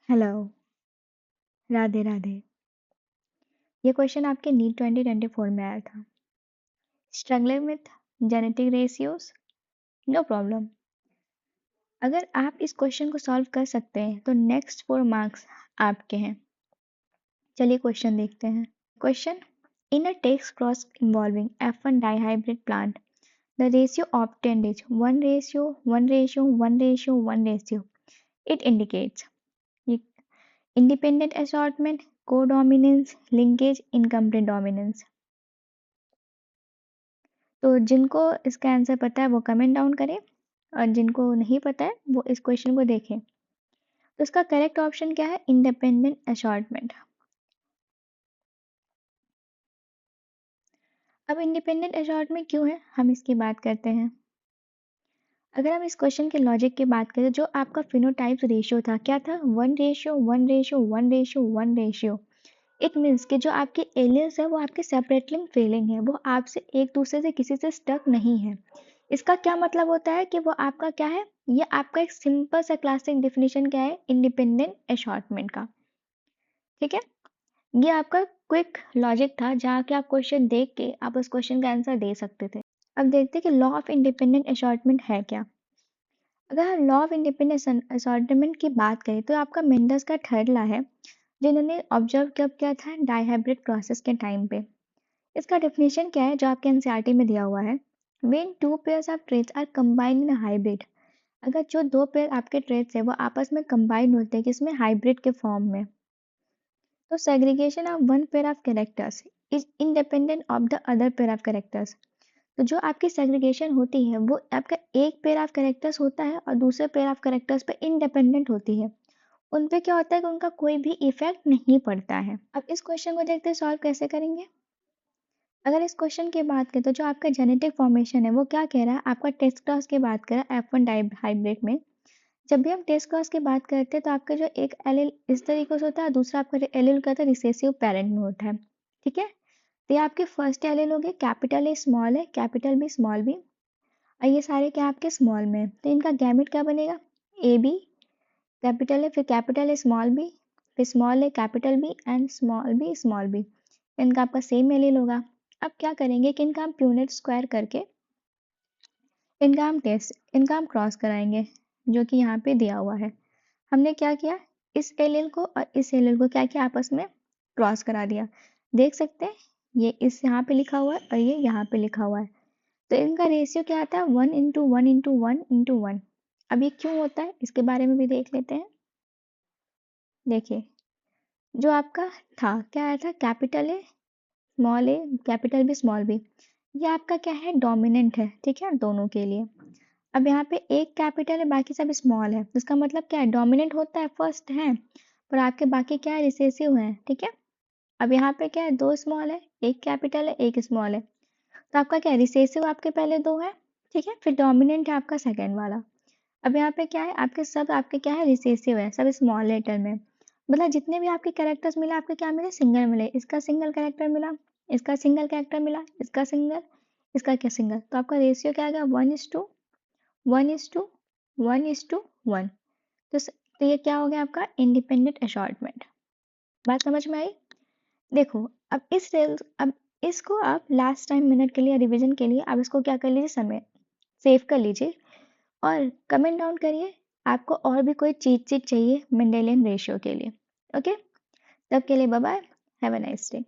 Hello, Radhe Radhe. ये question आपके NEET 2024 में आया था। Struggling with genetic ratios? No problem. अगर आप इस क्वेश्चन को सॉल्व कर सकते हैं तो नेक्स्ट 4 मार्क्स आपके हैं। चलिए क्वेश्चन देखते हैं। क्वेश्चन, इन अ टेक्स cross involving F1 dihybrid plant the ratio obtained is 1:1:1:1 ratio. It indicates independent assortment, codominance, linkage, incomplete dominance. तो जिनको इसका आंसर पता है वो कमेंट डाउन करें और जिनको नहीं पता है वो इस क्वेश्चन को देखें। तो इसका करेक्ट ऑप्शन क्या है? Independent assortment. अब इंडिपेंडेंट असॉर्टमेंट क्यों है, हम इसकी बात करते हैं। अगर हम इस क्वेश्चन के लॉजिक की बात करें, जो आपका फिनोटाइप्स रेशियो था, क्या था? 1:1:1:1 इट मीन्स कि जो आपके एलियंस है वो आपके सेपरेटली फीलिंग है, वो आपसे एक दूसरे से किसी से स्टक नहीं है। इसका क्या मतलब होता है कि वो आपका क्या है, ये आपका एक सिंपल सा क्लासिक डेफिनेशन क्या है इंडिपेंडेंट असॉर्टमेंट का। ठीक है, ये आपका क्विक लॉजिक था जहाँ के आप क्वेश्चन देख के आप उस क्वेश्चन का आंसर दे सकते थे। अब देखते हैं कि लॉ ऑफ इंडिपेंडेंट असॉर्टमेंट है क्या। अगर हम लॉ ऑफ इंडिपेंडेंट असॉर्टमेंट की बात करें तो आपका मेंडस का थर्ड लॉ है, जिन्होंने ऑब्जर्व कब किया था? डाइहाइब्रिड प्रोसेस के टाइम पे। इसका डेफिनेशन क्या है जो आपके एनसीईआरटी में दिया हुआ है? When two pairs of traits are combined in hybrid, अगर जो दो पेयर आपके ट्रेट्स है वो आपस में कंबाइन होते हैं किसमें? हाइब्रिड के फॉर्म में, तो segregation of one pair of characters is independent of the other pair of characters. तो जो आपकी सेग्रीगेशन होती है वो आपका एक पेयर ऑफ कैरेक्टर्स होता है और दूसरे पेयर ऑफ कैरेक्टर्स पे इंडिपेंडेंट होती है। उन पे क्या होता है कि उनका कोई भी इफेक्ट नहीं पड़ता है। अब इस क्वेश्चन को देखते हैं सॉल्व कैसे करेंगे। अगर इस क्वेश्चन की बात करें तो जो आपका जेनेटिक फॉर्मेशन है वो क्या कह रहा है? आपका टेस्ट क्रॉस की बात कर रहा है F1 हाइब्रिड में। जब भी हम टेस्ट क्रॉस की बात करते हैं तो आपका जो एक एलील इस तरीके से होता है, दूसरा आपका एलील का रिसेसिव पेरेंट में होता है। ठीक है, तो ये आपके फर्स्ट एलील हो गए, capital A small A, capital B small B, और ये सारे क्या आपके स्मॉल में है। तो इनका गैमेट क्या बनेगा? ए बी कैपिटल है, फिर कैपिटल है स्मॉल बी, फिर small A capital B and small b small b. इनका आपका सेम एलील होगा। अब क्या करेंगे कि इनका हम प्यूनेट स्क्वायर करके इनका हम क्रॉस कराएंगे, जो कि यहाँ पे दिया हुआ है। हमने क्या किया, इस एलील को और इस एलील को क्या किया, आपस में क्रॉस करा दिया। देख सकते हैं ये इस यहाँ पे लिखा हुआ है और ये यहाँ पे लिखा हुआ है, तो इनका रेशियो क्या आता है? 1:1:1:1। अब ये क्यों होता है इसके बारे में भी देख लेते हैं। देखिए, जो आपका था क्या आया था? Capital A small a capital B small b, ये आपका क्या है? डोमिनेंट है। ठीक है, दोनों के लिए। अब यहाँ पे एक कैपिटल है बाकी सब स्मॉल है, तो इसका मतलब क्या है? डोमिनेंट होता है फर्स्ट है, पर आपके बाकी क्या है? रिसेसिव है। ठीक है, अब यहाँ पे क्या है? दो स्मॉल है, एक कैपिटल है एक स्मॉल है, तो आपका क्या है? रिसेसिव आपके पहले दो है। ठीक है, फिर डोमिनेंट है आपका सेकेंड वाला। अब यहाँ पे क्या है? आपके क्या है? रिसेसिव है, सब स्मॉल लेटर में। मतलब जितने भी आपके कैरेक्टर्स मिले आपके क्या मिले? सिंगल मिले। इसका सिंगल कैरेक्टर मिला, इसका सिंगल कैरेक्टर मिला, इसका सिंगल, इसका क्या सिंगल, तो आपका रेशियो क्या आ गया? 1:1:1:1। तो ये क्या हो गया आपका? Independent assortment. बात समझ में आई? देखो, अब इसको आप लास्ट टाइम मिनट के लिए रिवीजन के लिए आप इसको क्या कर लीजिए, समय सेव कर लीजिए और कमेंट डाउन करिए आपको और भी कोई चीट चाहिए मेंडेलियन रेशियो के लिए। ओके, तब के लिए bye bye, have a nice day.